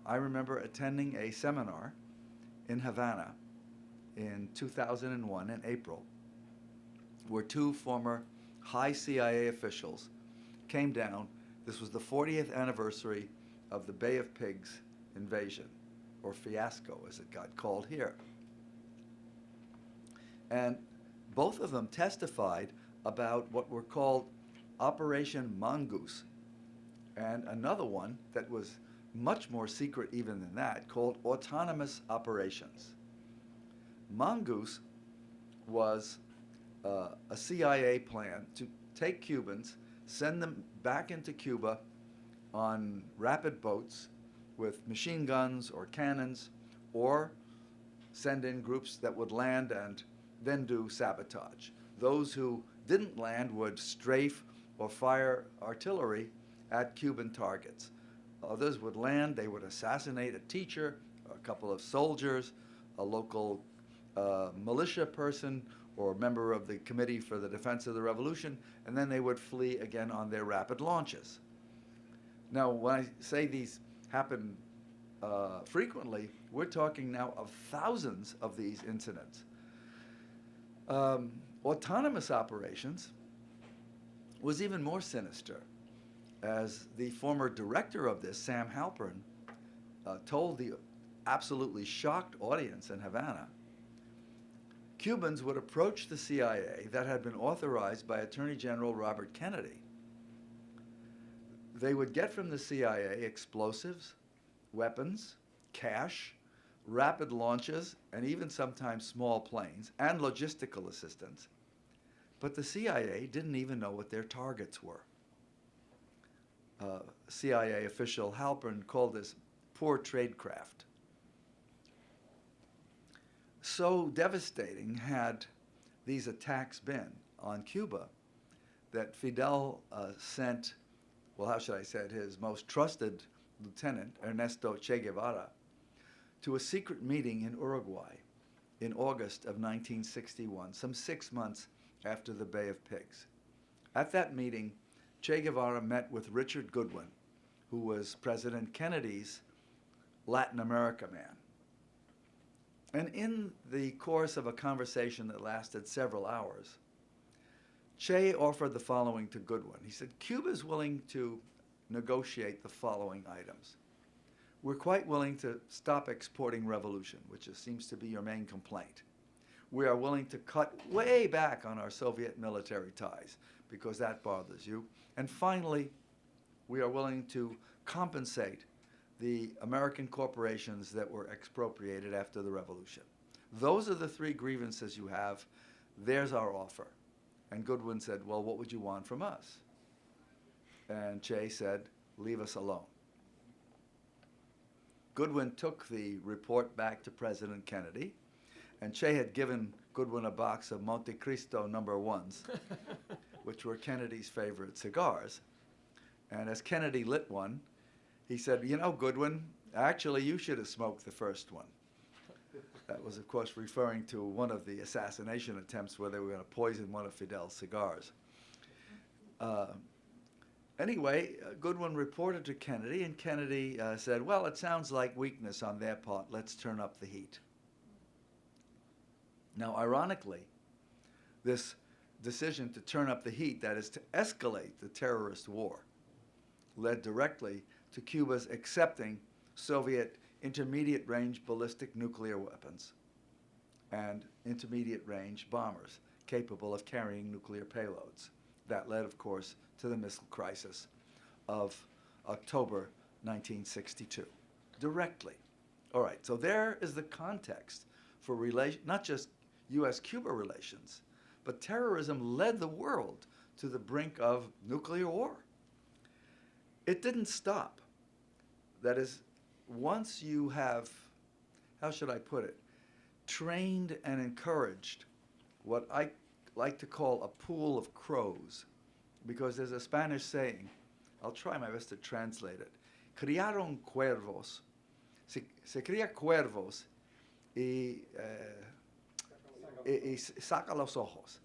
I remember attending a seminar in Havana in 2001 in April, where two former high CIA officials came down. This was the 40th anniversary of the Bay of Pigs invasion, or fiasco as it got called here. And both of them testified about what were called Operation Mongoose, and another one that was much more secret even than that, called Autonomous Operations. Mongoose was a CIA plan to take Cubans, send them back into Cuba on rapid boats with machine guns or cannons, or send in groups that would land and then do sabotage. Those who didn't land would strafe or fire artillery at Cuban targets. Others would land, they would assassinate a teacher, a couple of soldiers, a local militia person, or member of the Committee for the Defense of the Revolution, and then they would flee again on their rapid launches. Now, when I say these happen frequently, we're talking now of thousands of these incidents. Autonomous operations was even more sinister, as the former director of this, Sam Halpern, told the absolutely shocked audience in Havana, Cubans would approach the CIA that had been authorized by Attorney General Robert Kennedy. They would get from the CIA explosives, weapons, cash, rapid launches, and even sometimes small planes, and logistical assistance. But the CIA didn't even know what their targets were. CIA official Halpern called this poor tradecraft. So devastating had these attacks been on Cuba that Fidel sent, well, how should I say it, his most trusted lieutenant, Ernesto Che Guevara, to a secret meeting in Uruguay in August of 1961, some 6 months after the Bay of Pigs. At that meeting, Che Guevara met with Richard Goodwin, who was President Kennedy's Latin America man. And in the course of a conversation that lasted several hours, Che offered the following to Goodwin. He said, Cuba's willing to negotiate the following items. We're quite willing to stop exporting revolution, which seems to be your main complaint. We are willing to cut way back on our Soviet military ties, because that bothers you. And finally, we are willing to compensate the American corporations that were expropriated after the revolution. Those are the three grievances you have. There's our offer. And Goodwin said, well, what would you want from us? And Che said, leave us alone. Goodwin took the report back to President Kennedy, and Che had given Goodwin a box of Monte Cristo number ones, which were Kennedy's favorite cigars. And as Kennedy lit one, he said, you know, Goodwin, actually you should have smoked the first one. That was, of course, referring to one of the assassination attempts where they were going to poison one of Fidel's cigars. Anyway, Goodwin reported to Kennedy, and Kennedy said, well, it sounds like weakness on their part. Let's turn up the heat. Now, ironically, this decision to turn up the heat, that is to escalate the terrorist war, led directly to Cuba's accepting Soviet intermediate-range ballistic nuclear weapons and intermediate-range bombers capable of carrying nuclear payloads. That led, of course, to the missile crisis of October 1962, directly. All right, so there is the context for not just U.S.-Cuba relations, but terrorism led the world to the brink of nuclear war. It didn't stop. That is, once you have, how should I put it, trained and encouraged what I like to call a pool of crows, because there's a Spanish saying, I'll try my best to translate it. Criaron cuervos. Se cría cuervos y saca los ojos.